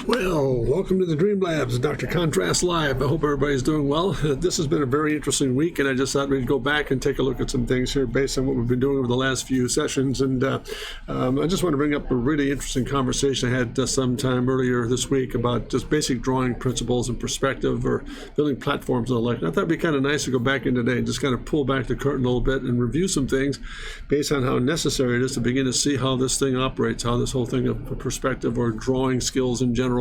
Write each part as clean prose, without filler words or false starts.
Well, welcome to the Dream Labs, Dr. Contrast Live. I hope everybody's doing well. This has been a very interesting week, and I just thought we'd go back and take a look at some things here based on what we've been doing over the last few sessions. And I just want to bring up a really interesting conversation I had some time earlier this week about just basic drawing principles and perspective or building platforms and the like. And I thought it'd be kind of nice to go back in today and just kind of pull back the curtain a little bit and review some things based on how necessary it is to begin to see how this thing operates, how this whole thing of perspective or drawing skills in general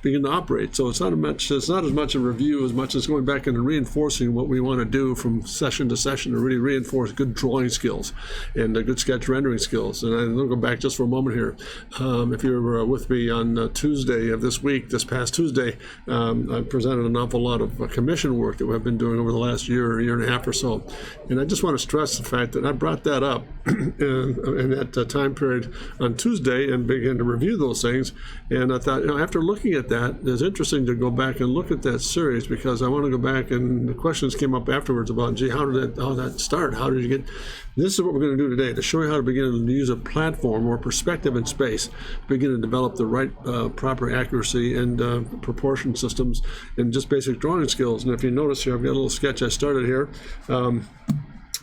begin to operate. So it's not as much a review as much as going back and reinforcing what we want to do from session to session to really reinforce good drawing skills and good sketch rendering skills. And I'll go back just for a moment here. If you were with me on Tuesday of this week, this past Tuesday, I presented an awful lot of commission work that we've been doing over the last year and a half or so. And I just want to stress the fact that I brought that up in that time period on Tuesday and began to review those things. And I thought, after looking at that, it's interesting to go back and look at that series because I want to go back and the questions came up afterwards about, gee, how did that start? How did you get? This is what we're going to do today to show you how to begin to use a platform or perspective in space, begin to develop the right proper accuracy and proportion systems and just basic drawing skills. And if you notice here, I've got a little sketch I started here.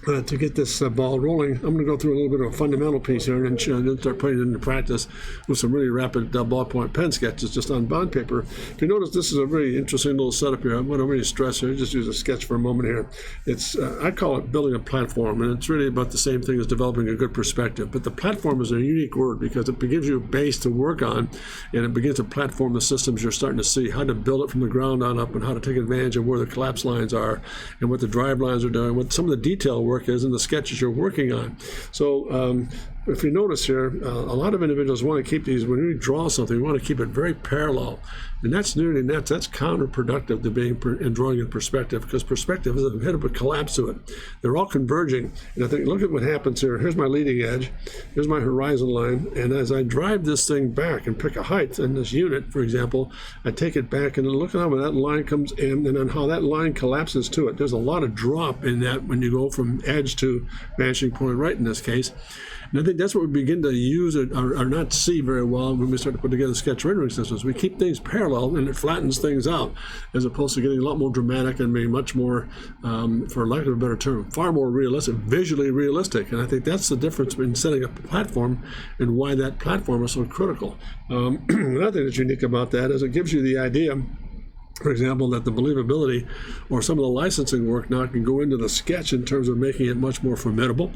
To get this ball rolling, I'm going to go through a little bit of a fundamental piece here and then start putting it into practice with some really rapid ballpoint pen sketches just on bond paper. If you notice, this is a really interesting little setup here. I'm going to really stress here, just use a sketch for a moment here. It's I call it building a platform, and it's really about the same thing as developing a good perspective. But the platform is a unique word because it gives you a base to work on, and it begins to platform the systems you're starting to see, how to build it from the ground on up, and how to take advantage of where the collapse lines are, and what the drive lines are doing, what some of the detail work is in the sketches you're working on. So if you notice here, a lot of individuals want to keep these, when you draw something, you want to keep it very parallel. And that's counterproductive to being and drawing in perspective, because perspective is a bit of a collapse to it. They're all converging. And I think, look at what happens here. Here's my leading edge. Here's my horizon line. And as I drive this thing back and pick a height in this unit, for example, I take it back and then look at how that line comes in and then how that line collapses to it. There's a lot of drop in that when you go from edge to vanishing point right in this case. And I think that's what we begin to use or not see very well when we start to put together sketch rendering systems. We keep things parallel and it flattens things out as opposed to getting a lot more dramatic and being much more, for lack of a better term, far more realistic, visually realistic. And I think that's the difference in setting up a platform and why that platform is so critical. Another thing that's unique about that is it gives you the idea, for example, that the believability or some of the licensing work now can go into the sketch in terms of making it much more formidable,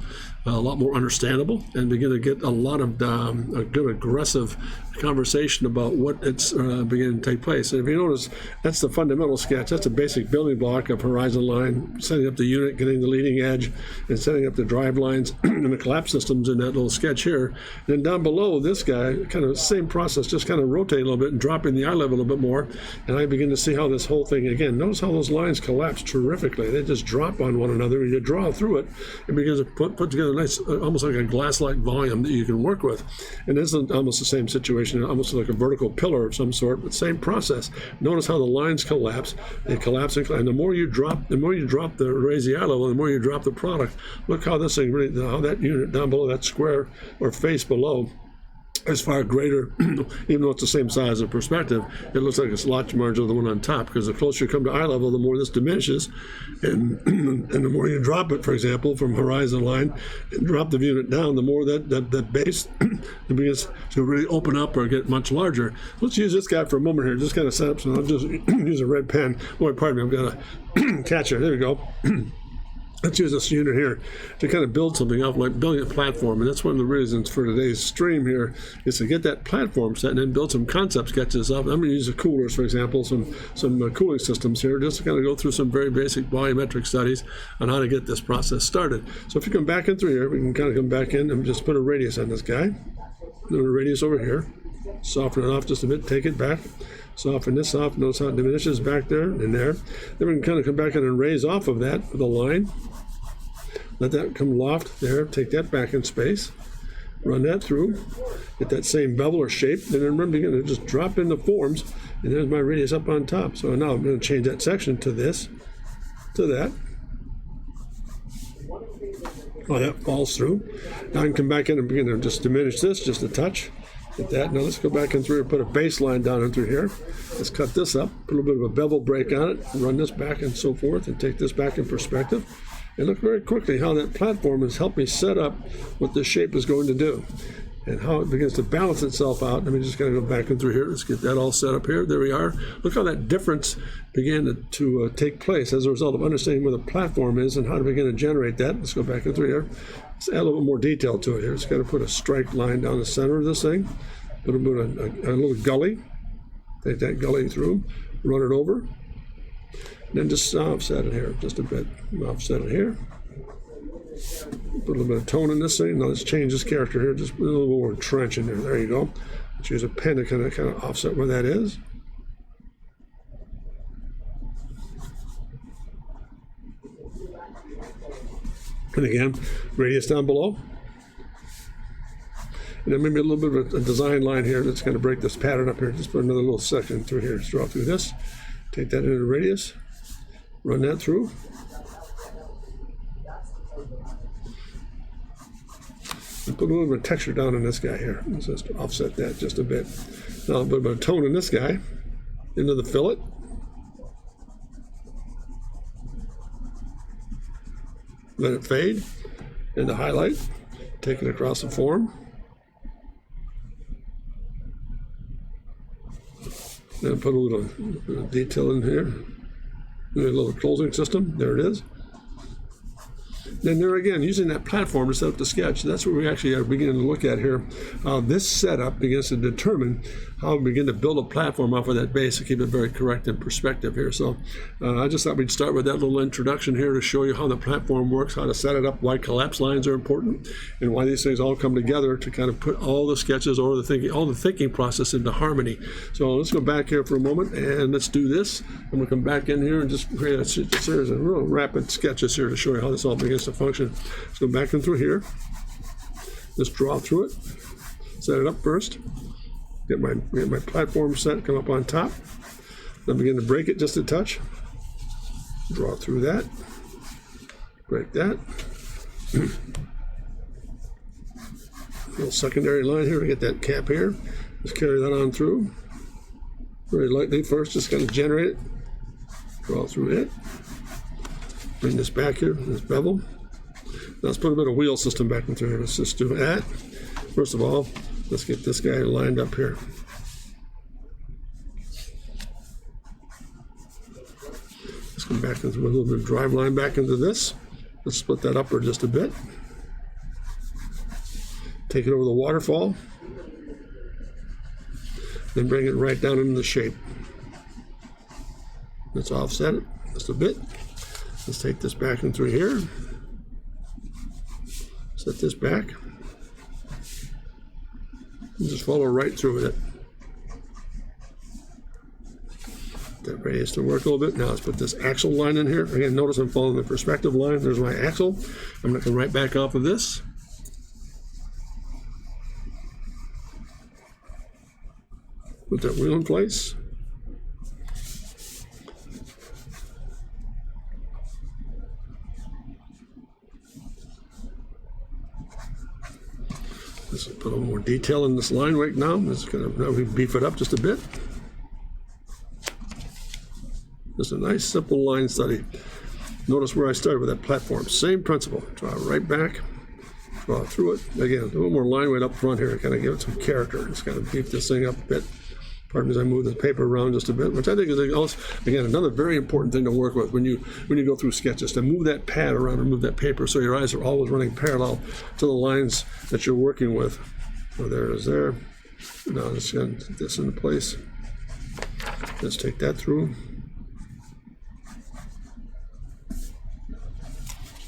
a lot more understandable, and begin to get a lot of a good aggressive conversation about what it's beginning to take place. And if you notice, that's the fundamental sketch. That's a basic building block of horizon line, setting up the unit, getting the leading edge, and setting up the drive lines and the collapse systems in that little sketch here. And then down below, this guy, kind of the same process, just kind of rotating a little bit and dropping the eye level a little bit more, and I begin to see how this whole thing, again, notice how those lines collapse terrifically. They just drop on one another, and you draw through it, and begins to put together a nice, almost like a glass-like volume that you can work with. And this is almost the same situation, almost like a vertical pillar of some sort, but same process. Notice how the lines collapse. They collapse, and the more you drop raise the eye level, the more you drop the product. Look how this thing really, how that unit down below, that square or face below, is far greater, even though it's the same size of perspective. It looks like it's a lot larger than the one on top, because the closer you come to eye level, the more this diminishes, and the more you drop it, for example, from horizon line, and drop the unit down, the more that base begins to really open up or get much larger. Let's use this guy for a moment here, just kind of set up, so I'll just use a red pen. Boy, pardon me, I've got a catcher. There we go. Let's use this unit here to kind of build something up, like building a platform. And that's one of the reasons for today's stream here is to get that platform set and then build some concept sketches up. I'm going to use the coolers, for example, some cooling systems here, just to kind of go through some very basic volumetric studies on how to get this process started. So if you come back in through here, we can kind of come back in and just put a radius on this guy. Then a radius over here. Soften it off just a bit, take it back. Soften this off, notice how it diminishes back there and there. Then we can kind of come back in and raise off of that with a line. Let that come loft there, take that back in space. Run that through, get that same bevel or shape, and then remember, you're going to just drop in the forms, and there's my radius up on top. So now I'm going to change that section to this, to that. Oh, that falls through. Now I can come back in and begin to just diminish this just a touch. Get that. Now let's go back in through and put a baseline down in through here. Let's cut this up, put a little bit of a bevel break on it, run this back and so forth, and take this back in perspective. And look very quickly how that platform has helped me set up what this shape is going to do and how it begins to balance itself out. Let me just kind of go back in through here. Let's get that all set up here. There we are. Look how that difference began to take place as a result of understanding where the platform is and how to begin to generate that. Let's go back in through here. Let's add a little bit more detail to it here. It's got to put a strike line down the center of this thing. Put a little gully. Take that gully through, run it over. And then just offset it here just a bit. Offset it here. Put a little bit of tone in this thing. Now let's change this character here. Just put a little more trench in there. There you go. Let's use a pen to kind of offset where that is. And again, radius down below. And then maybe a little bit of a design line here that's going to break this pattern up here. Just put another little section through here. Just draw through this. Take that into radius. Run that through. And put a little bit of texture down in this guy here. Let's just offset that just a bit. Now a bit of tone in this guy. Into the fillet. Let it fade. Into highlight. Take it across the form. Then put a little detail in here. A little closing system. There it is. Then there again, using that platform to set up the sketch, that's what we actually are beginning to look at here. This setup begins to determine how we begin to build a platform off of that base to keep it very correct in perspective here. So I just thought we'd start with that little introduction here to show you how the platform works, how to set it up, why collapse lines are important, and why these things all come together to kind of put all the sketches or all the thinking process into harmony. So let's go back here for a moment and let's do this. And we'll come back in here and just create a series of real rapid sketches here to show you how this all begins to function. Let's go back in through here. Let's draw through it. Set it up first. Get my platform set, come up on top. Then begin to break it just a touch. Draw through that. Break that. Little secondary line here to get that cap here. Just carry that on through. Very lightly first, just kind of generate it. Draw through it. Bring this back here, this bevel. Now let's put a bit of wheel system back in through here. Let's just do that. First of all, let's get this guy lined up here. Let's come back into a little bit of drive line back into this. Let's split that upward just a bit. Take it over the waterfall. Then bring it right down into the shape. Let's offset it just a bit. Let's take this back in through here. Set this back. And just follow right through with it. That radius to work a little bit. Now let's put this axle line in here. Again, notice I'm following the perspective line. There's my axle. I'm going to come right back off of this. Put that wheel in place. Let's put a little more detail in this line right now. Let's kind of now we beef it up just a bit. Just a nice simple line study. Notice where I started with that platform. Same principle. Draw right back. Draw through it. Again, a little more line weight up front here to kind of give it some character. Just kind of beef this thing up a bit. Pardon me as I move the paper around just a bit, which I think is also, again, another very important thing to work with when you go through sketches, to move that pad around and move that paper so your eyes are always running parallel to the lines that you're working with. So there it is there. Now let's get this into place. Let's take that through.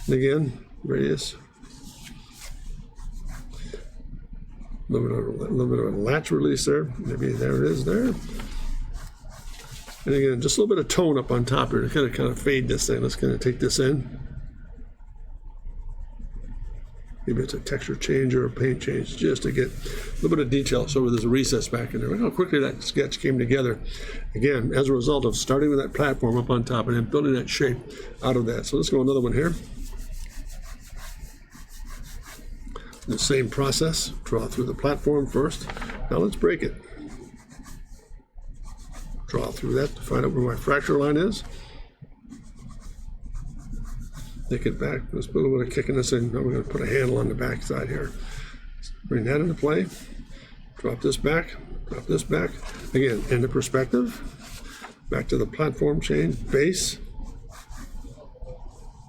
And again, radius. A little bit of a latch release there. Maybe there it is there. And again, just a little bit of tone up on top here to kind of fade this thing. Let's kind of take this in. Maybe it's a texture change or a paint change just to get a little bit of detail. So there's a recess back in there. Look how quickly that sketch came together. Again, as a result of starting with that platform up on top and then building that shape out of that. So let's go another one here. The same process, draw through the platform first. Now let's break it. Draw through that to find out where my fracture line is. Take it back. There's a little bit of kicking this in. Now we're going to put a handle on the back side here. Bring that into play. Drop this back. Drop this back. Again, into perspective. Back to the platform chain. Base.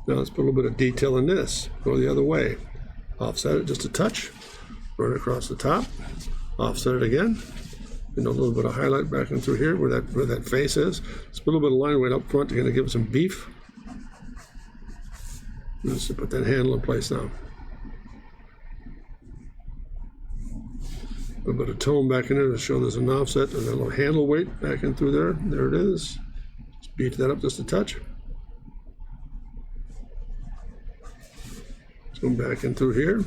Now let's put a little bit of detail in this. Go the other way. Offset it just a touch. Run it across the top. Offset it again. And a little bit of highlight back in through here where that face is. Let's put a little bit of line weight up front to kind of give it some beef. Let's put that handle in place now. A little bit of tone back in there to show there's an offset and a little handle weight back in through there. There it is. Just beef that up just a touch. Let's go back in through here.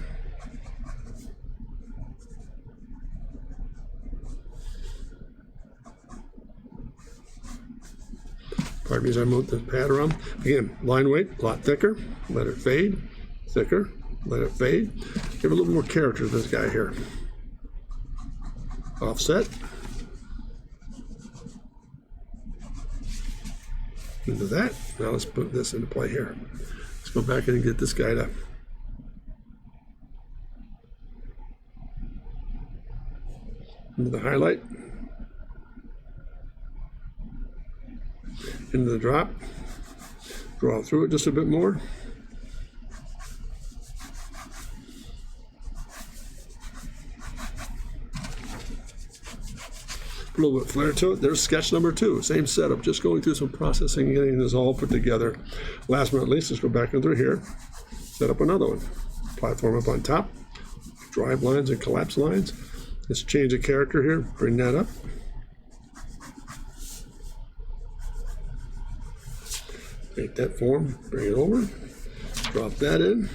Pardon me as I move the pad around. Again, line weight, a lot thicker. Let it fade. Thicker. Let it fade. Give a little more character to this guy here. Offset. Into that. Now let's put this into play here. Let's go back in and get this guy to into the highlight. Into the drop, draw through it just a bit more. Put a little bit of flare to it. There's sketch number 2, same setup, just going through some processing and getting this all put together. Last but not least, let's go back in through here, set up another one. Platform up on top, drive lines and collapse lines. Let's change the character here, bring that up. Take that form, bring it over, drop that in,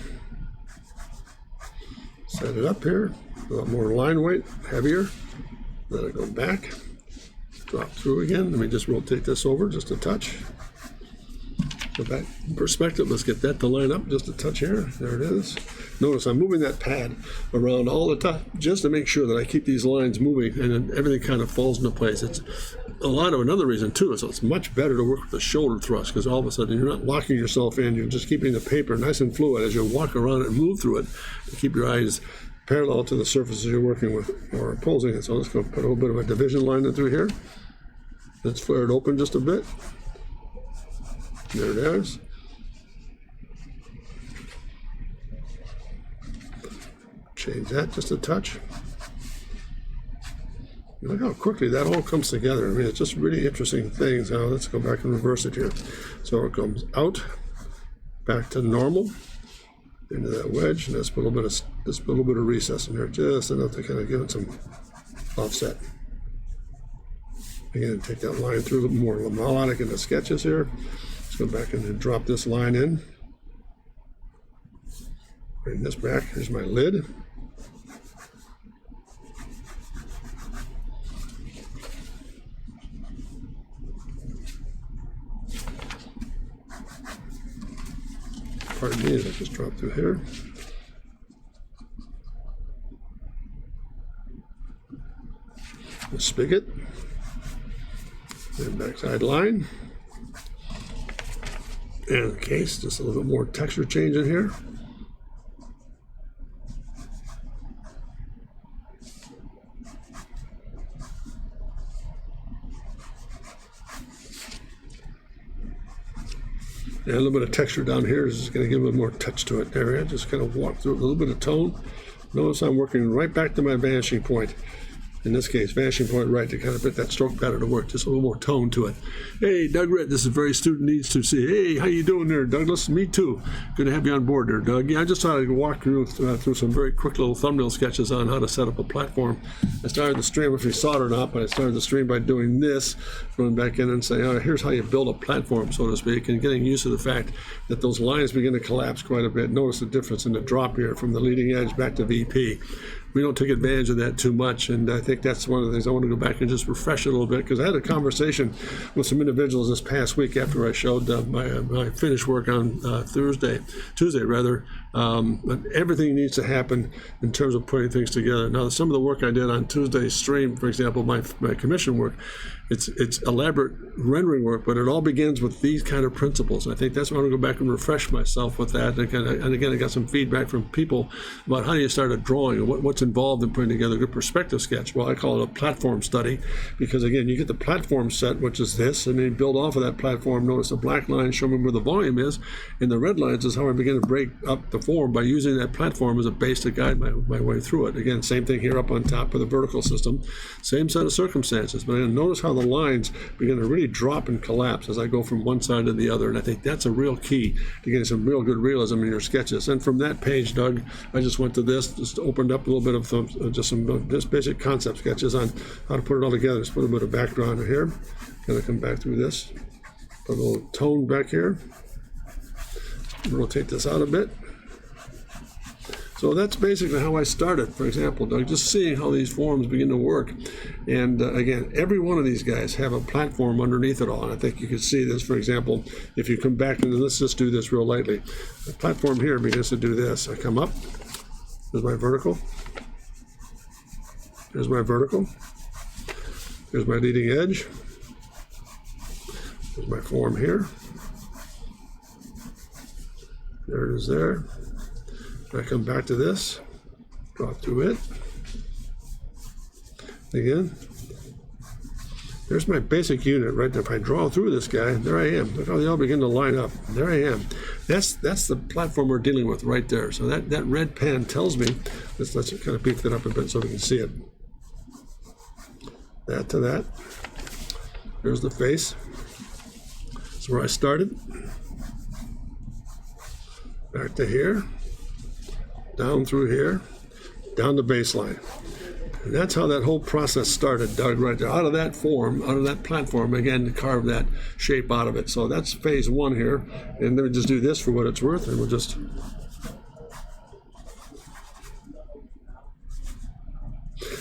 set it up here, a lot more line weight, heavier, let it go back, drop through again. Let me just rotate this over just a touch. Go back in perspective, let's get that to line up just a touch here. There it is. Notice I'm moving that pad around all the time just to make sure that I keep these lines moving and then everything kind of falls into place. It's a lot of another reason too, so it's much better to work with the shoulder thrust because all of a sudden you're not locking yourself in, you're just keeping the paper nice and fluid as you walk around it and move through it to keep your eyes parallel to the surfaces you're working with or opposing it. So let's go put a little bit of a division line in through here. Let's flare it open just a bit. There it is. Change that just a touch. Look how quickly that all comes together. I mean, it's just really interesting things. Now let's go back and reverse it here. So it comes out, back to normal, into that wedge, and let's put a little bit of recess in there, just enough to kind of give it some offset. Again, take that line through a little more melodic in the sketches here. Let's go back and then drop this line in. Bring this back. Here's my lid. Pardon me as I just drop through here. The spigot. And backside line. And the case, just a little bit more texture change in here. And a little bit of texture down here is just going to give a little more touch to it area. Just kind of walk through it, a little bit of tone. Notice I'm working right back to my vanishing point. In this case, vanishing point right to kind of get that stroke pattern to work, just a little more tone to it. Hey, Doug Ritt, this is very student needs to see. Hey, how you doing there, Douglas? Me too. Good to have you on board there, Doug. Yeah, I just thought I'd walk through some very quick little thumbnail sketches on how to set up a platform. I started the stream, if you saw it or not, but I started the stream by doing this, going back in and saying, all right, here's how you build a platform, so to speak, and getting used to the fact that those lines begin to collapse quite a bit. Notice the difference in the drop here from the leading edge back to VP. We don't take advantage of that too much, and I think that's one of the things I want to go back and just refresh it a little bit, because I had a conversation with some individuals this past week after I showed my finished work on Tuesday, But everything needs to happen in terms of putting things together. Now, some of the work I did on Tuesday's stream, for example, my commission work, it's elaborate rendering work, but it all begins with these kind of principles. And I think that's why I want to go back and refresh myself with that. And again, I got some feedback from people about how do you start a drawing and what's involved in putting together a good perspective sketch. Well, I call it a platform study because, again, you get the platform set, which is this, and then you build off of that platform. Notice the black lines show me where the volume is, and the red lines is how I begin to break up the form by using that platform as a base to guide my way through it. Again, same thing here up on top of the vertical system, same set of circumstances. But notice how the lines begin to really drop and collapse as I go from one side to the other, and I think that's a real key to getting some real good realism in your sketches. And from that page, Doug, I just went to this, just opened up a little bit of some basic concept sketches on how to put it all together. Just put a bit of background here. Gonna come back through this, put a little tone back here, rotate this out a bit. So that's basically how I started, for example, Doug, just seeing how these forms begin to work. And again, every one of these guys have a platform underneath it all. And I think you can see this, for example, if you come back and let's just do this real lightly. The platform here begins to do this. I come up, there's my vertical. There's my vertical. There's my leading edge. There's my form here. There it is there. I come back to this, draw through it. Again, there's my basic unit right there. If I draw through this guy, there I am. Look how they all begin to line up. There I am. That's the platform we're dealing with right there. So that red pen tells me, let's kind of beef that up a bit so we can see it. That to that. There's the face. That's where I started. Back to here. Down through here, down the baseline. And that's how that whole process started, Doug, right there. Out of that form, out of that platform, again, to carve that shape out of it. So that's phase one here. And then we just do this for what it's worth, and we'll just...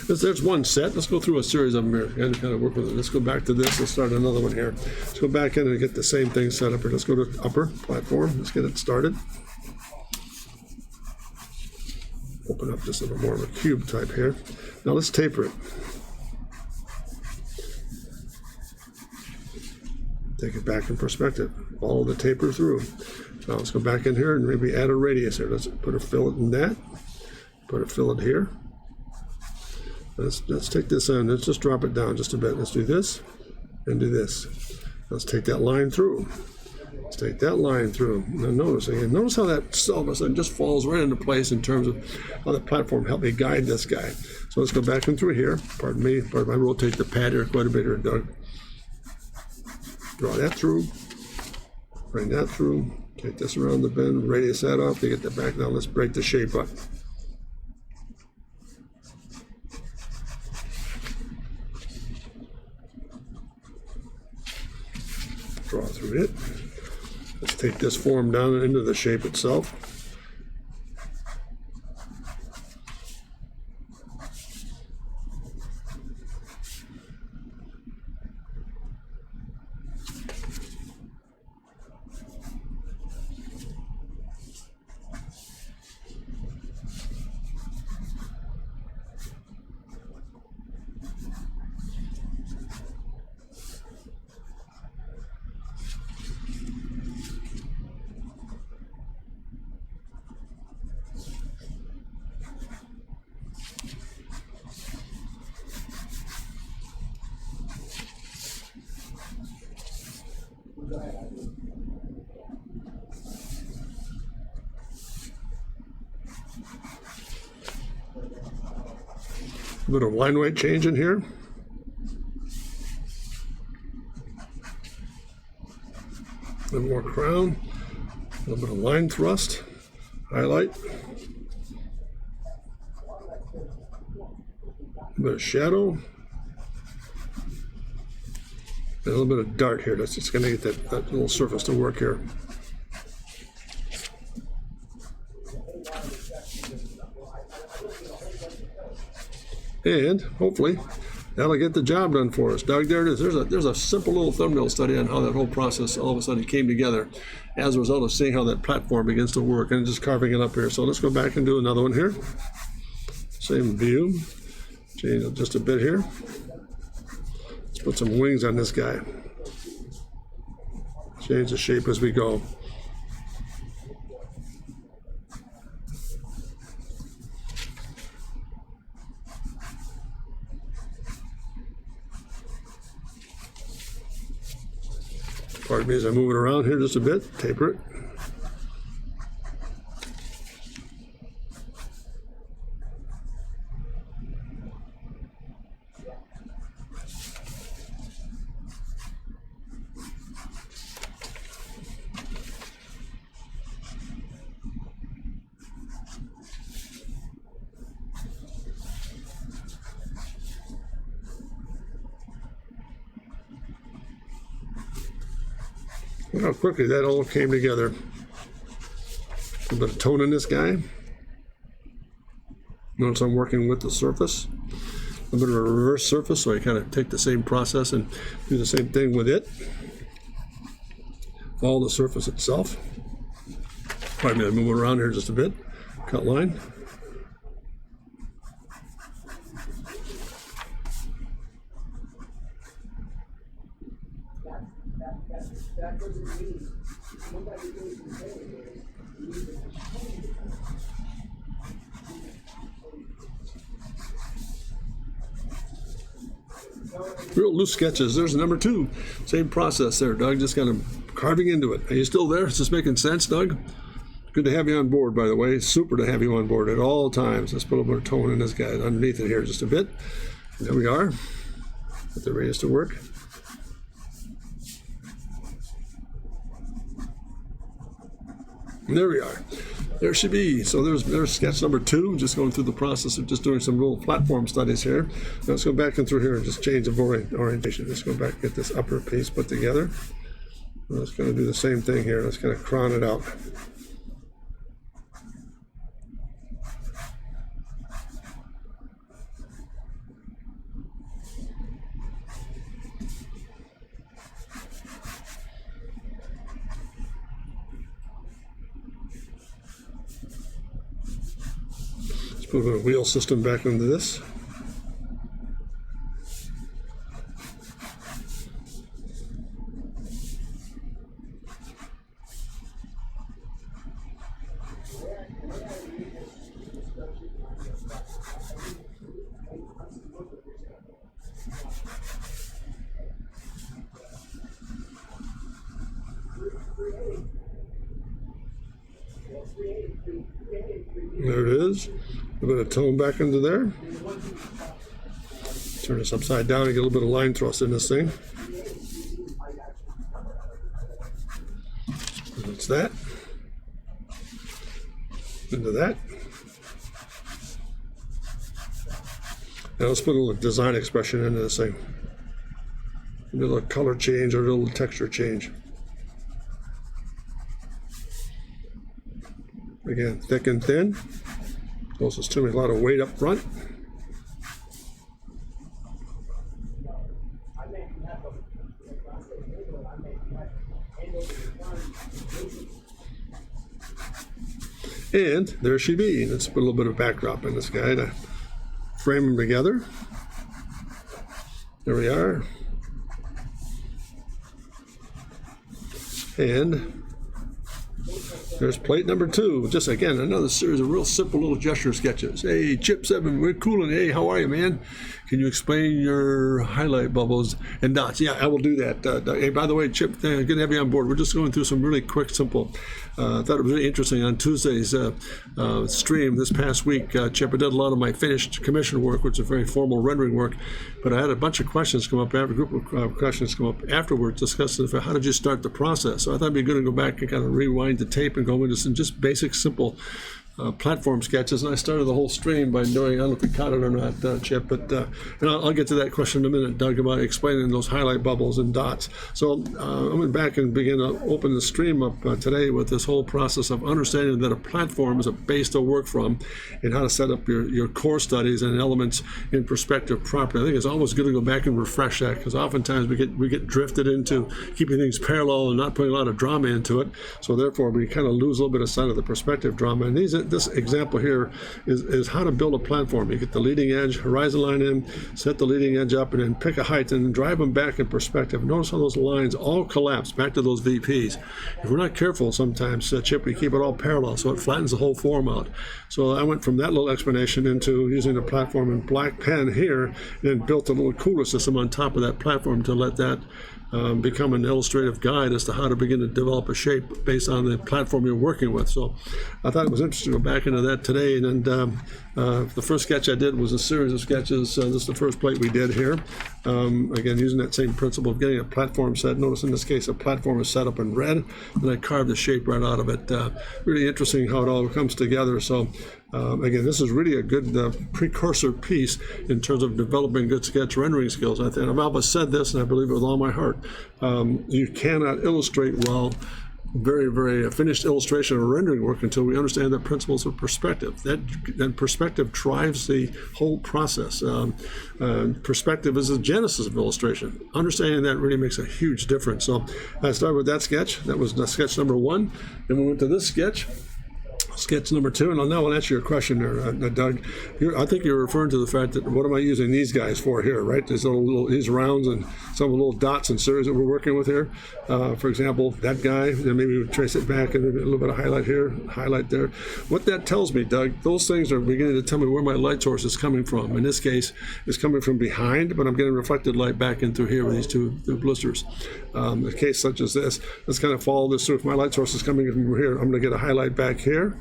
There's one set. Let's go through a series of them here and kind of work with it. Let's go back to this. Let's start another one here. Let's go back in and get the same thing set up here. Let's go to upper platform. Let's get it started. Open up just a little more of a cube type here. Now let's taper it. Take it back in perspective. Follow the taper through. Now let's go back in here and maybe add a radius here. Let's put a fillet in that. Put a fillet here. Let's take this in. Let's just drop it down just a bit. Let's do this and do this. Let's take that line through. Let's take that line through. Now notice how that all of a sudden just falls right into place in terms of how the platform helped me guide this guy. So let's go back in through here. Pardon me. I rotate the pad here quite a bit here, Doug. Draw that through. Bring that through. Take this around the bend. Radius that off to get the back. Now let's break the shape up. Draw through it. Let's take this form down into the shape itself. A bit of line weight change in here. A little more crown. A little bit of line thrust. Highlight. A bit of shadow. And a little bit of dart here. That's just going to get that little surface to work here. And hopefully That'll get the job done for us. Doug, there it is. There's a simple little thumbnail study on how that whole process all of a sudden came together as a result of seeing how that platform begins to work and just carving it up here. So let's go back and do another one here. Same view. Change it just a bit here. Let's put some wings on this guy. Change the shape as we go. Pardon me as I move it around here just a bit, taper it. Look how quickly that all came together. A bit of tone in this guy. Notice I'm working with the surface. A bit of a reverse surface, so I kind of take the same process and do the same thing with it. Follow the surface itself. Pardon me, I move it around here just a bit. Cut line. Real loose sketches. There's number 2. Same process there, Doug. Just kind of carving into it. Are you still there? Is this making sense, Doug? Good to have you on board, by the way. Super to have you on board at all times. Let's put a little bit of tone in this guy underneath it here just a bit. There we are. Get the radius to work. And there we are. There she be. So there's sketch number 2, just going through the process of just doing some little platform studies here. Now let's go back and through here and just change the orientation. Let's go back and get this upper piece put together. Let's kind of do the same thing here. Let's kind of crown it out. Put a wheel system back into this. There it is. A bit of tone back into there. Turn this upside down and get a little bit of line thrust in this thing. That's that. Into that. Now let's put a little design expression into this thing. A little color change or a little texture change. Again, thick and thin. Also, it's too much, a lot of weight up front. And there she be. Let's put a little bit of backdrop in this guy to frame them together. There we are. And there's plate number 2. Just again, another series of real simple little gesture sketches. Hey, Chip 7, we're cooling. Hey, how are you, man? Can you explain your highlight bubbles and dots? Yeah, I will do that. Hey, by the way, Chip, good to have you on board. We're just going through some really quick, simple. I thought it was really interesting on Tuesday's stream this past week. Chip, I did a lot of my finished commission work, which is very formal rendering work, but I had a bunch of questions come up, a group of questions come up afterwards discussing how did you start the process. So I thought it'd be good to go back and kind of rewind the tape and go into some just basic, simple platform sketches, and I started the whole stream by doing, I don't know if you caught it or not, Chip, but and I'll get to that question in a minute, Doug, about explaining those highlight bubbles and dots. So I went back and began to open the stream up today with this whole process of understanding that a platform is a base to work from and how to set up your core studies and elements in perspective properly. I think it's always good to go back and refresh that, because oftentimes we get drifted into keeping things parallel and not putting a lot of drama into it. So therefore, we kind of lose a little bit of sight of the perspective drama. And this example here is how to build a platform. You get the leading edge, horizon line in, set the leading edge up, and then pick a height and drive them back in perspective. Notice how those lines all collapse back to those VPs. If we're not careful sometimes, Chip, we keep it all parallel, so it flattens the whole form out. So I went from that little explanation into using the platform in black pen here, and then built a little cooler system on top of that platform to let that become an illustrative guide as to how to begin to develop a shape based on the platform you're working with. So I thought it was interesting to go back into that today. And the first sketch I did was a series of sketches. This is the first plate we did here. Again, using that same principle of getting a platform set. Notice in this case, a platform is set up in red, and I carved the shape right out of it. Really interesting how it all comes together. So again, this is really a good precursor piece in terms of developing good sketch rendering skills. I've always said this, and I believe it with all my heart. You cannot illustrate well very finished illustration or rendering work until we understand the principles of perspective. That perspective drives the whole process. Perspective is the genesis of illustration. Understanding that really makes a huge difference. So I started with that sketch. That was sketch number 1. Then we went to this sketch number 2, and now I'll answer your question there, Doug. I think you're referring to the fact that what am I using these guys for here, right? These these rounds and some little dots and series that we're working with here. For example, that guy, then maybe we trace it back and a little bit of highlight here, highlight there. What that tells me, Doug, those things are beginning to tell me where my light source is coming from. In this case, it's coming from behind, but I'm getting reflected light back in through here with these two blisters. A case such as this, let's kind of follow this through. If my light source is coming from here, I'm going to get a highlight back here,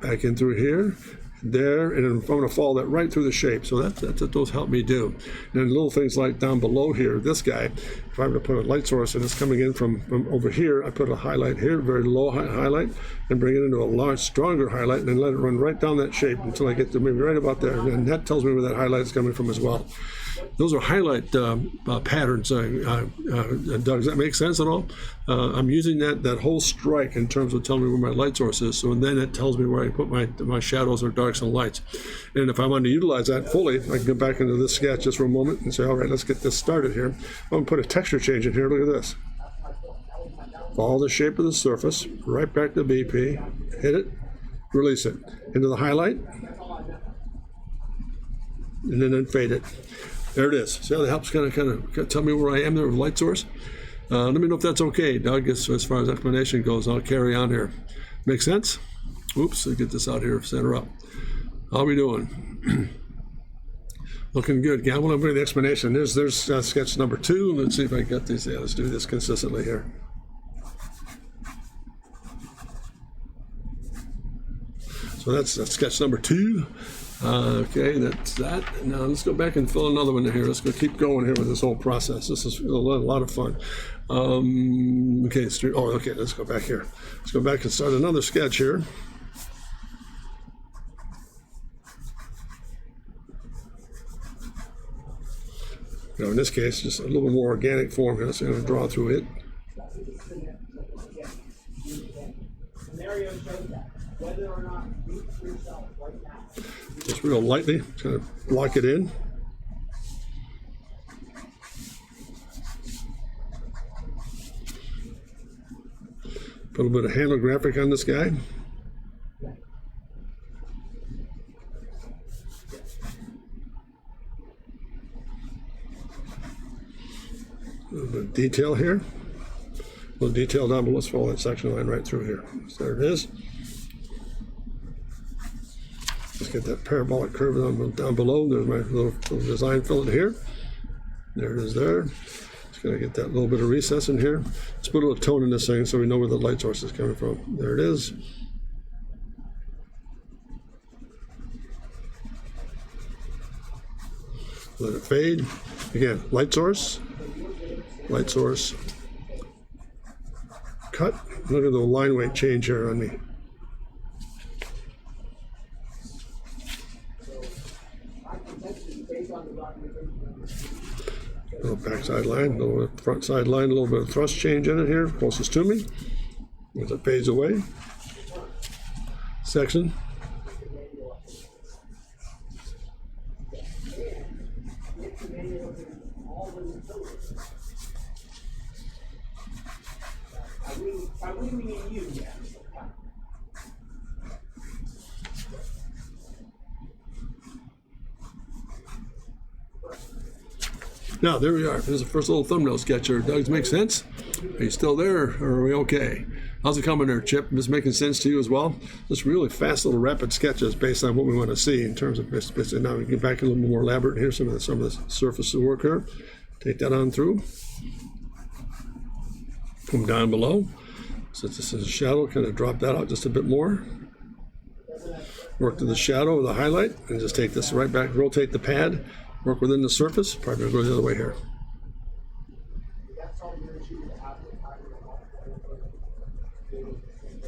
back in through here, there, and I'm going to follow that right through the shape. So that's what those help me do. And then little things like down below here, this guy, if I were to put a light source and it's coming in from over here, I put a highlight here, very low highlight, and bring it into a large, stronger highlight, and then let it run right down that shape until I get to maybe right about there. And that tells me where that highlight is coming from as well. Those are highlight patterns, Doug. Does that make sense at all? I'm using that whole strike in terms of telling me where my light source is. So then it tells me where I put my shadows or darks and lights. And if I want to utilize that fully, I can go back into this sketch just for a moment and say, all right, let's get this started here. I'm going to put a texture change in here. Look at this. Follow the shape of the surface, right back to BP, hit it, release it. Into the highlight, and then fade it. There it is. See how that helps kind of tell me where I am there with light source? Let me know if that's okay, Doug, as far as explanation goes. I'll carry on here. Make sense? Oops, let me get this out here, center up. How are we doing? Looking good. Yeah, I want to bring the explanation. There's sketch number 2. Let's see if I get these. Yeah, let's do this consistently here. So that's sketch number 2. Okay, that's that. Now let's go back and fill another one in here. Let's go keep going here with this whole process. This is a lot of fun. Okay, let's go back here. Let's go back and start another sketch here. Now in this case, just a little bit more organic form here. So I'm going to draw through it. Whether or not you yourself right now. Just real lightly, kind of block it in. Put a little bit of handle graphic on this guy. A little bit of detail here. A little detail down below. Let's follow that section line right through here. So there it is. Let's get that parabolic curve down below. There's my little design fillet here. There it is there. Just going to get that little bit of recess in here. Let's put a little tone in this thing so we know where the light source is coming from. There it is. Let it fade. Again, light source, cut. Look at the line weight change here on me. Little backside line, little front side line, a little bit of thrust change in it here, closest to me. As it fades away. Section. Now, there we are. There's the first little thumbnail sketch here. Doug's make sense? Are you still there, or are we okay? How's it coming there, Chip? Is this making sense to you as well? Just really fast little rapid sketches based on what we want to see in terms of this. Now we get back a little more elaborate here. Some of the surface of work here. Take that on through. Come down below. Since this is a shadow, kind of drop that out just a bit more. Work to the shadow of the highlight, and just take this right back. Rotate the pad. Work within the surface. Probably going to go the other way here.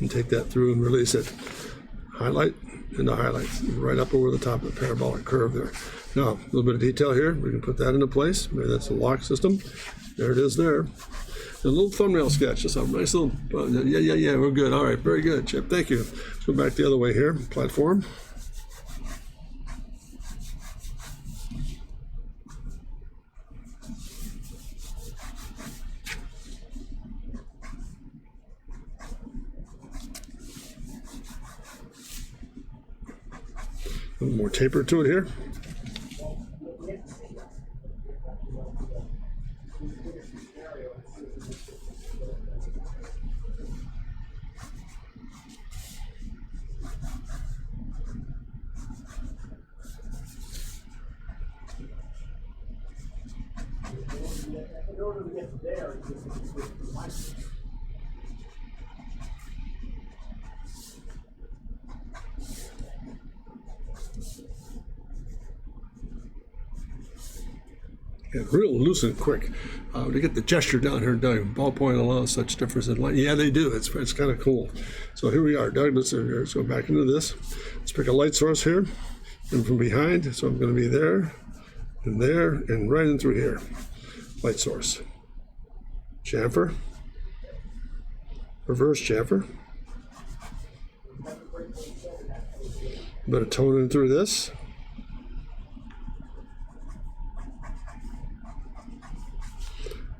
And take that through and release it. Highlight into highlights. Right up over the top of the parabolic curve there. Now, a little bit of detail here. We can put that into place. Maybe that's a lock system. There it is there. A little thumbnail sketch. Just a nice little, yeah, we're good. All right, very good, Chip. Thank you. Let's go back the other way here. Platform. A little more taper to it here. In order to get there, yeah, real loose and quick. To get the gesture down here, Doug, ballpoint allows such difference in light. Yeah, they do. It's kind of cool. So here we are, Doug. Let's go back into this. Let's pick a light source here, and from behind. So I'm going to be there, and right in through here. Light source. Chamfer. Reverse chamfer. A bit of tone in through this.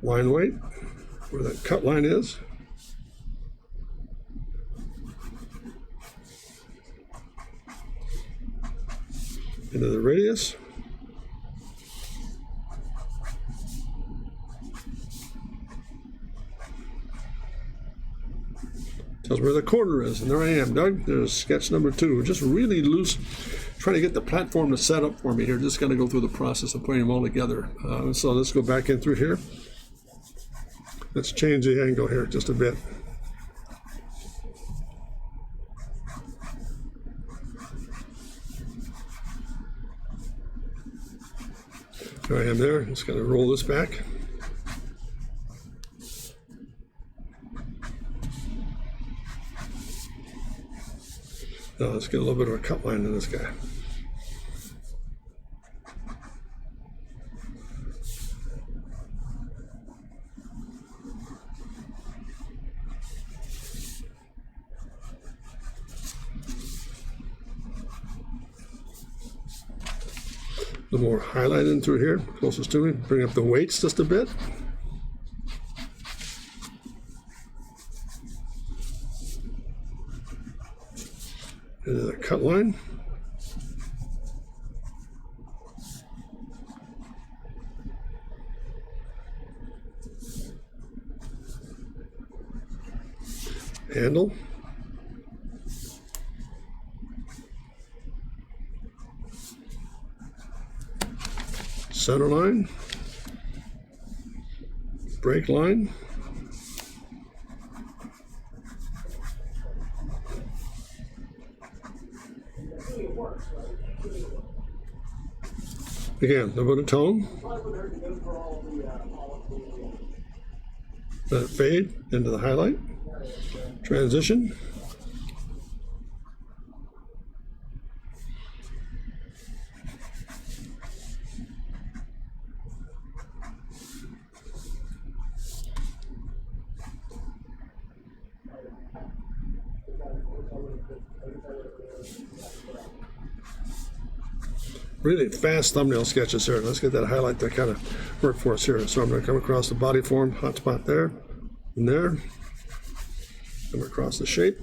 Line weight, where that cut line is. Into the radius. Tells where the corner is, and there I am, Doug. There's sketch number 2. Just really loose, trying to get the platform to set up for me here. Just got to go through the process of putting them all together. So let's go back in through here. Let's change the angle here just a bit. There I am there. Just got to roll this back. Now let's get a little bit of a cut line in this guy. A little more highlight in through here, closest to me. Bring up the weights just a bit. Into the cut line. Handle. Center line, brake line, again, a little bit of tone, let it fade into the highlight, transition, really fast thumbnail sketches here. Let's get that highlight that kind of work for us here. So I'm going to come across the body form, hot spot there, and there. Come across the shape.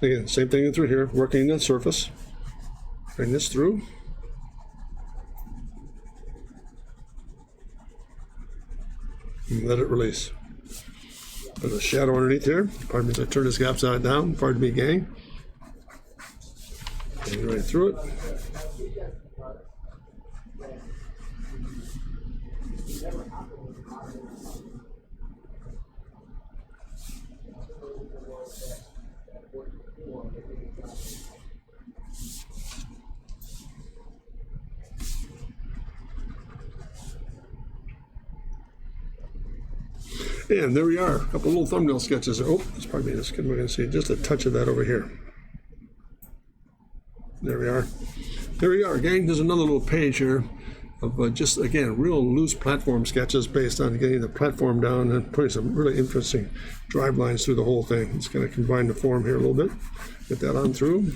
Again, same thing through here, working the surface. Bring this through. And let it release. There's a shadow underneath here. Pardon me as I turn this guy upside down. Pardon me, gang. And right through it. And there we are, a couple little thumbnail sketches. Oh, pardon me, we're going to see just a touch of that over here. There we are. There we are, gang. There's another little page here of just, again, real loose platform sketches based on getting the platform down and putting some really interesting drive lines through the whole thing. It's going to combine the form here a little bit. Get that on through.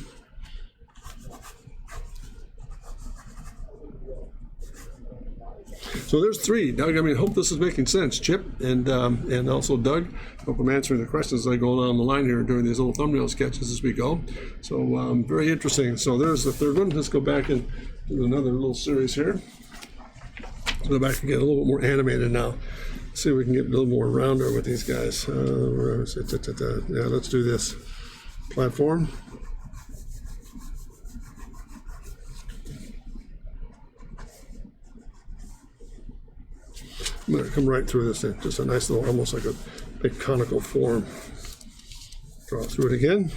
So there's three. Doug, I mean, hope this is making sense. Chip and also Doug. Hope I'm answering the questions that go along the line here doing these little thumbnail sketches as we go. So very interesting. So there's the third one. Let's go back and do another little series here. Go back and get a little bit more animated now. See if we can get a little more rounder with these guys. Yeah, let's do this. Platform. I'm going to come right through this thing. Just a nice little, almost like a big conical form. Draw through it again.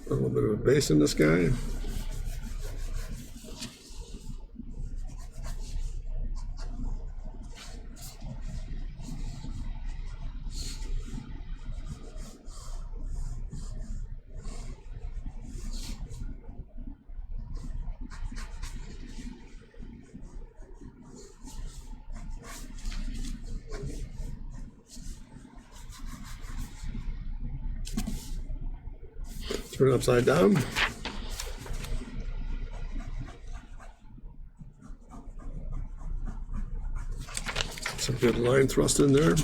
A little bit of a base in this guy. Turn it upside down. Some good line thrust in there.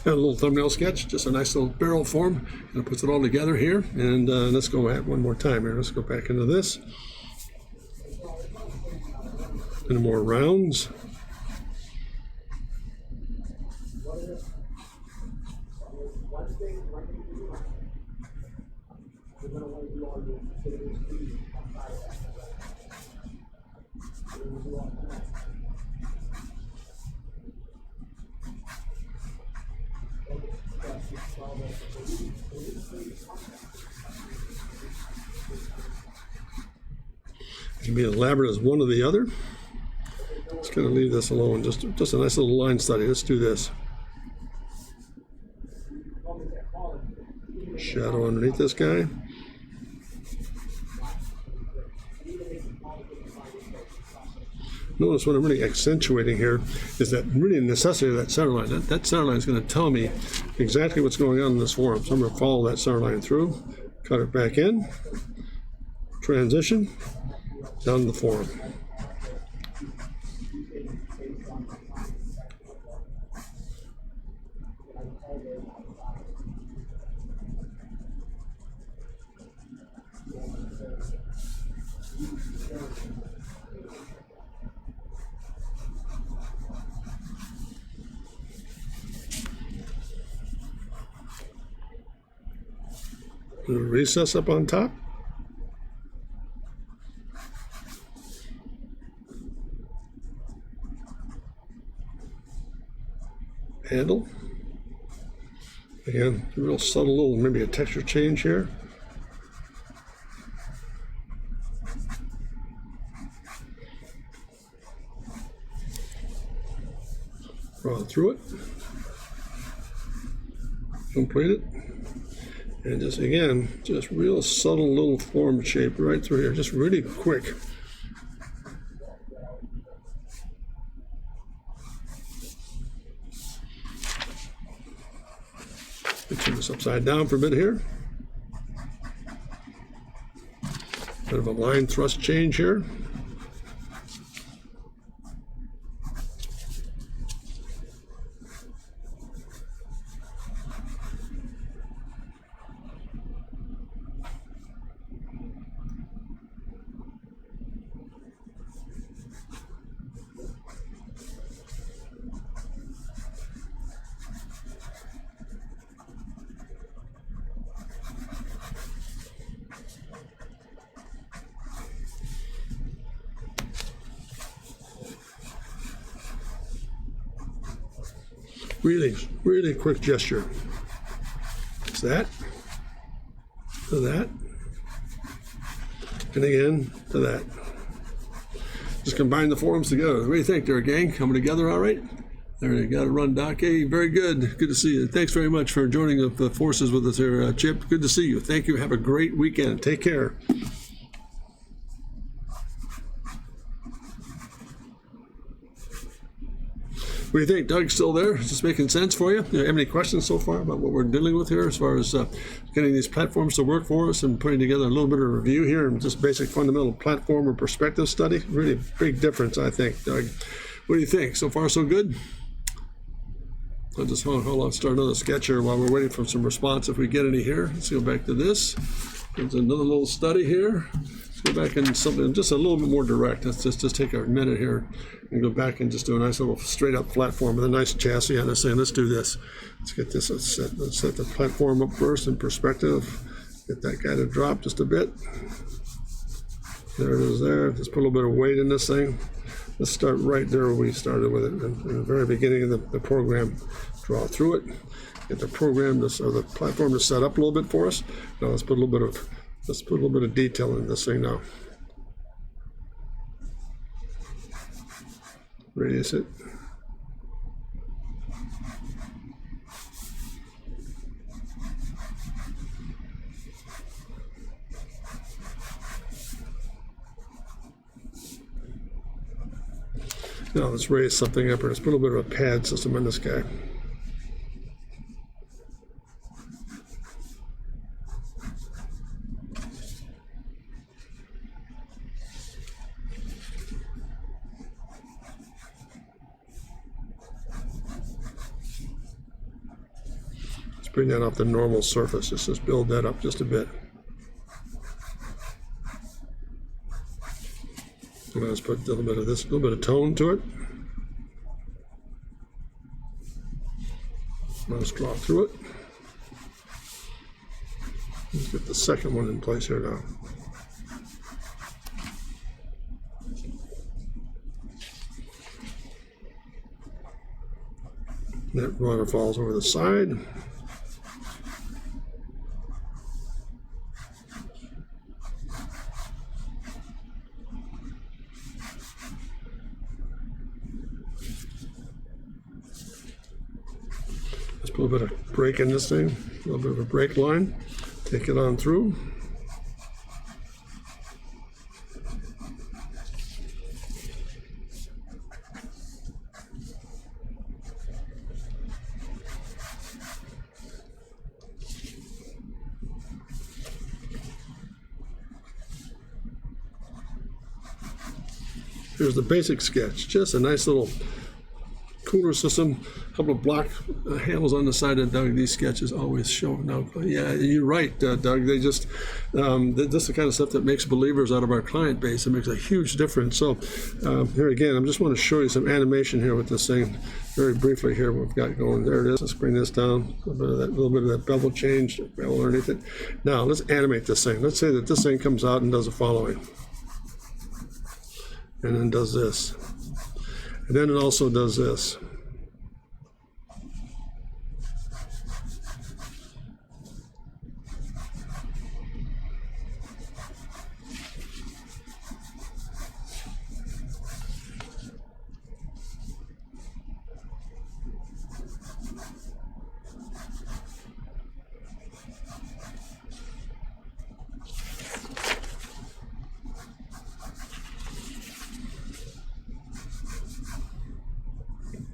And a little thumbnail sketch, just a nice little barrel form, and it puts it all together here. And let's go at one more time here. Let's go back into this. And more rounds. It can be elaborate as one or the other. Just gonna leave this alone. Just a nice little line study. Let's do this. Shadow underneath this guy. notice what I'm really accentuating here is that really necessity of that center line. That center line is going to tell me exactly what's going on in this form. So I'm going to follow that center line through, cut it back in, transition, down the form. Recess up on top. Handle. Again, a real subtle little, maybe a texture change here. Draw through it. Complete it. And just again, just real subtle little form shape right through here, just really quick. Turn this upside down for a bit here. Bit of a line thrust change here. Really, really quick gesture. It's that, to that, and again, to that. Just combine the forms together. What do you think there, gang? Coming together all right? There you got it run, Doc. Hey, very good. Good to see you. Thanks very much for joining the forces with us here, Chip. Good to see you. Thank you. Have a great weekend. Take care. What do you think, Doug? Still there? Is this making sense for you? Do you have any questions so far about what we're dealing with here as far as getting these platforms to work for us and putting together a little bit of review here and just basic fundamental platform or perspective study? Really big difference, I think, Doug. What do you think? So far, so good? I'll just hold on, start another sketch here while we're waiting for some response if we get any here. Let's go back to this. There's another little study here. Let's go back and something just a little bit more direct. Let's just take a minute here and go back and just do a nice little straight up platform with a nice chassis on this thing. Let's do this. Let's get this, let's set the platform up first in perspective. Get that guy to drop just a bit. There it is there. Just put a little bit of weight in this thing. Let's start right there where we started with it in the very beginning of the program. Draw through it. Get the program, or the platform to set up a little bit for us. Now let's put a little bit of detail in this thing now. Radius it. Now let's raise something up here. Let's put a little bit of a pad system on this guy. Bring that off the normal surface. Just build that up just a bit. And let's put a little bit of this, a little bit of tone to it. Let's draw through it. Let's get the second one in place here now. That runner falls over the side. A little bit of break in this thing, a little bit of a break line. Take it on through. Here's the basic sketch, just a nice little cooler system, a couple of block handles on the side of Doug. These sketches always show. Now, yeah, you're right, Doug. They just, this is the kind of stuff that makes believers out of our client base. It makes a huge difference. So here again, I just want to show you some animation here with this thing very briefly here. What we've got going. There it is. Let's bring this down. A little bit of that bevel change, bevel underneath it. Now, let's animate this thing. Let's say that this thing comes out and does the following. And then does this. And then it also does this.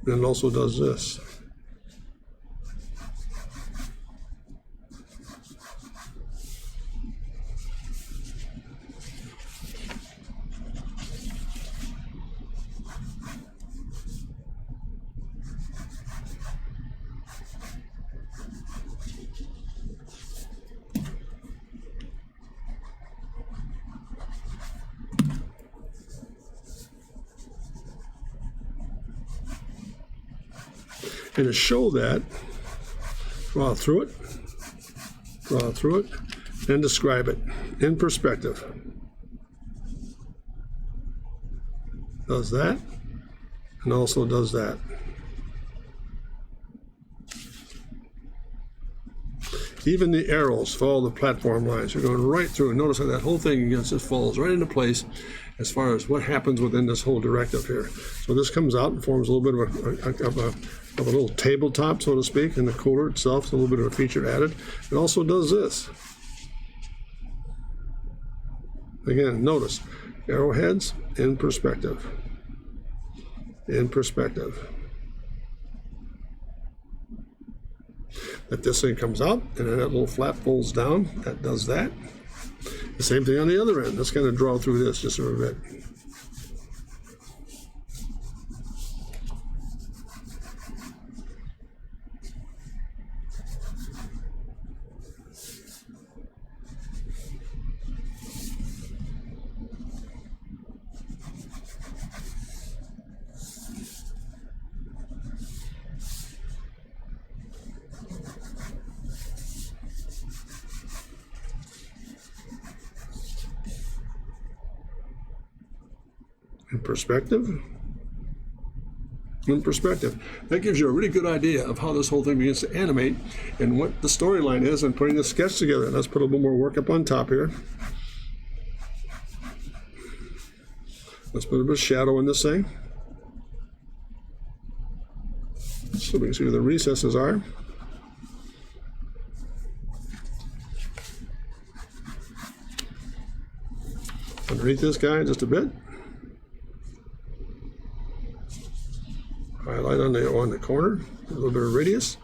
And it also does this. And to show that, draw through it, and describe it in perspective. Does that, and also does that. Even the arrows follow the platform lines. You're going right through, and notice how that whole thing just falls right into place as far as what happens within this whole directive here. So this comes out and forms a little bit of a little tabletop, so to speak, and the cooler itself is a little bit of a feature added. It also does this. Again, notice arrowheads in perspective. In perspective. That this thing comes out, and then that little flap folds down. That does that. The same thing on the other end. Let's kind of draw through this just a little bit. In perspective. That gives you a really good idea of how this whole thing begins to animate and what the storyline is and putting the sketch together. Let's put a little more work up on top here. Let's put a bit of shadow in this thing, so we can see where the recesses are. Underneath this guy just a bit. Highlight on the corner, a little bit of radius.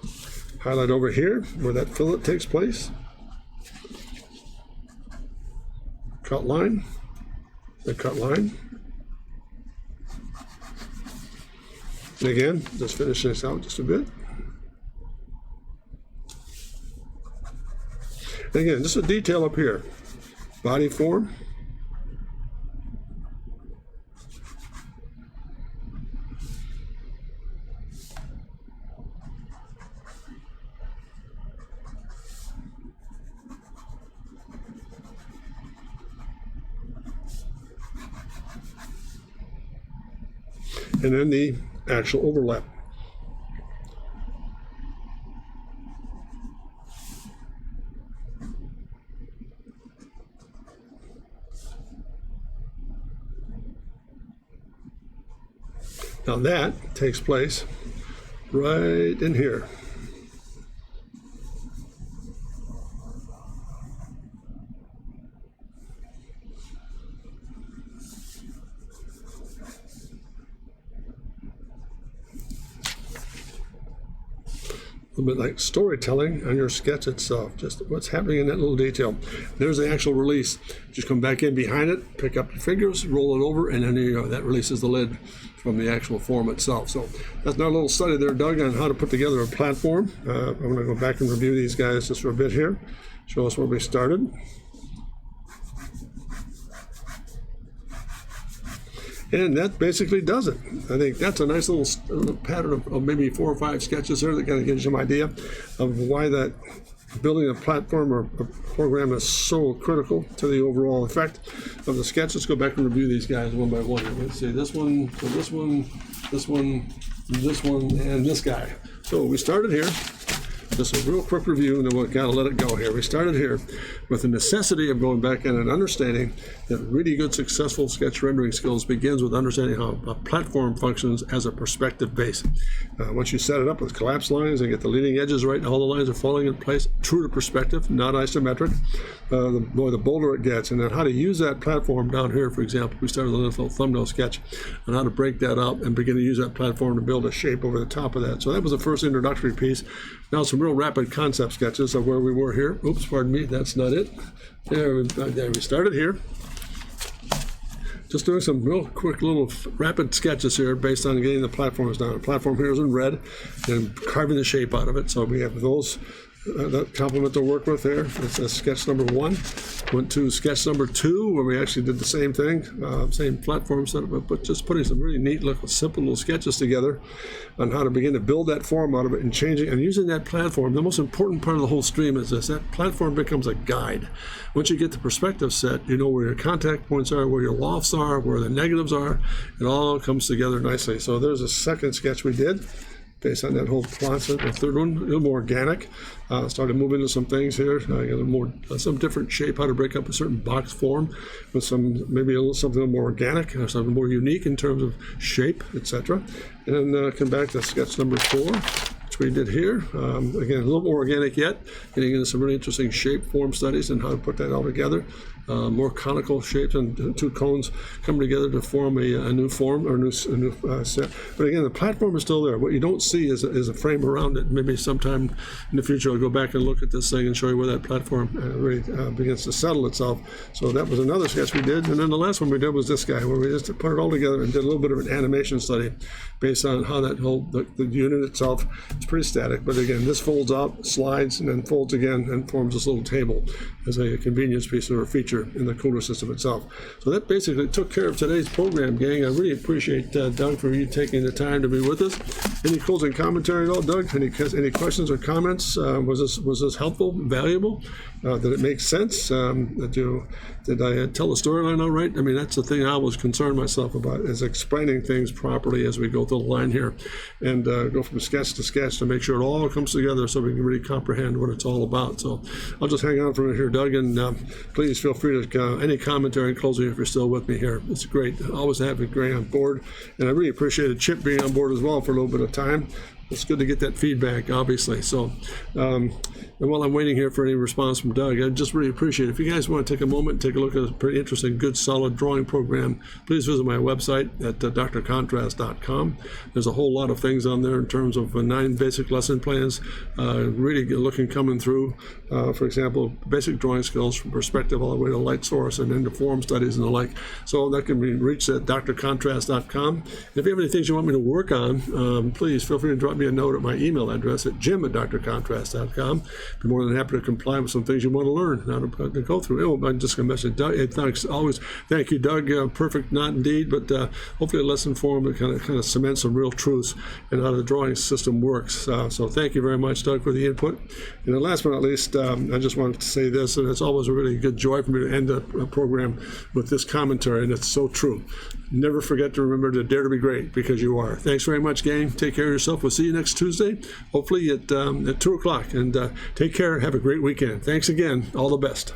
Highlight over here where that fillet takes place. Cut line, the cut line. And again, just finish this out just a bit. And again, just a detail up here. Body form. And then the actual overlap. Now that takes place right in here. little bit like storytelling on your sketch itself, just what's happening in that little detail. There's the actual release. Just come back in behind it, pick up your fingers, roll it over, and then there you go. That releases the lid from the actual form itself. So that's our little study there, Doug, on how to put together a platform. I'm going to go back and review these guys just for a bit here, show us where we started. And that basically does it. I think that's a nice little pattern of maybe 4 or 5 sketches there that kind of gives you an idea of why that building a platform or a program is so critical to the overall effect of the sketch. Let's go back and review these guys one by one. Let's see, this one, so this one, this one, this one, and this guy. So we started here. Just a real quick review, and then we've got to let it go here. We started here with the necessity of going back in and understanding that really good, successful sketch rendering skills begins with understanding how a platform functions as a perspective base. Once you set it up with collapsed lines and get the leading edges right, and all the lines are falling in place, true to perspective, not isometric, the bolder it gets. And then how to use that platform down here, for example, we started with a little thumbnail sketch on how to break that up and begin to use that platform to build a shape over the top of that. So that was the first introductory piece. Now some real rapid concept sketches of where we were here. Oops, pardon me, that's not it. There we started here. Just doing some real quick little rapid sketches here based on getting the platforms down. The platform here is in red and carving the shape out of it. So we have those that complement to work with there. That's sketch number 1. Went to sketch number 2 where we actually did the same thing, same platform setup, but just putting some really neat, simple little sketches together on how to begin to build that form out of it and changing and using that platform. The most important part of the whole stream is this: that platform becomes a guide. Once you get the perspective set, you know where your contact points are, where your lofts are, where the negatives are. It all comes together nicely. So there's a second sketch we did based on that whole concept. The third one, a little more organic. Started moving into some things here. Got a little more, some different shape, how to break up a certain box form with something a little more organic, something more unique in terms of shape, etc. And then come back to sketch number 4, which we did here. Again, a little more organic yet, getting into some really interesting shape form studies and how to put that all together. More conical shapes and 2 cones coming together to form a new form or a new set. But again, the platform is still there. What you don't see is a frame around it. Maybe sometime in the future I'll go back and look at this thing and show you where that platform really begins to settle itself. So that was another sketch we did. And then the last one we did was this guy, where we just put it all together and did a little bit of an animation study based on how that whole, the unit itself is pretty static. But again, this folds out, slides, and then folds again and forms this little table as a convenience piece or a feature in the Cooler system itself. So that basically took care of today's program, gang. I really appreciate Doug for you taking the time to be with us. Any closing commentary at all, Doug? Any questions or comments? Was this helpful, valuable? Did it make sense? Did I tell the storyline all right? I mean, that's the thing I always concern myself about, is explaining things properly as we go through the line here and go from sketch to sketch to make sure it all comes together so we can really comprehend what it's all about. So I'll just hang on for it here, Doug, and please feel free to any commentary in closing if you're still with me here. It's great. Always having Gray on board, and I really appreciated Chip being on board as well for a little bit of time. It's good to get that feedback, obviously. So, and while I'm waiting here for any response from Doug, I just really appreciate it. If you guys want to take a moment and take a look at a pretty interesting, good, solid drawing program, please visit my website at drcontrast.com. There's a whole lot of things on there in terms of 9 basic lesson plans, really coming through. For example, basic drawing skills from perspective all the way to light source and into form studies and the like. So that can be reached at drcontrast.com. If you have any things you want me to work on, please feel free to drop me a note at my email address at jim@drcontrast.com. Be more than happy to comply with some things you want to learn, how to go through. Oh, I'm just going to mention Doug. Thanks, always. Thank you, Doug. Perfect, not indeed, but hopefully a lesson form that kind of cements some real truths and how the drawing system works. So thank you very much, Doug, for the input. And then last but not least, I just wanted to say this, and it's always a really good joy for me to end a program with this commentary, and it's so true. Never forget to remember to dare to be great, because you are. Thanks very much, gang. Take care of yourself. We'll see you next Tuesday, hopefully at 2 o'clock. And take care. Have a great weekend. Thanks again. All the best.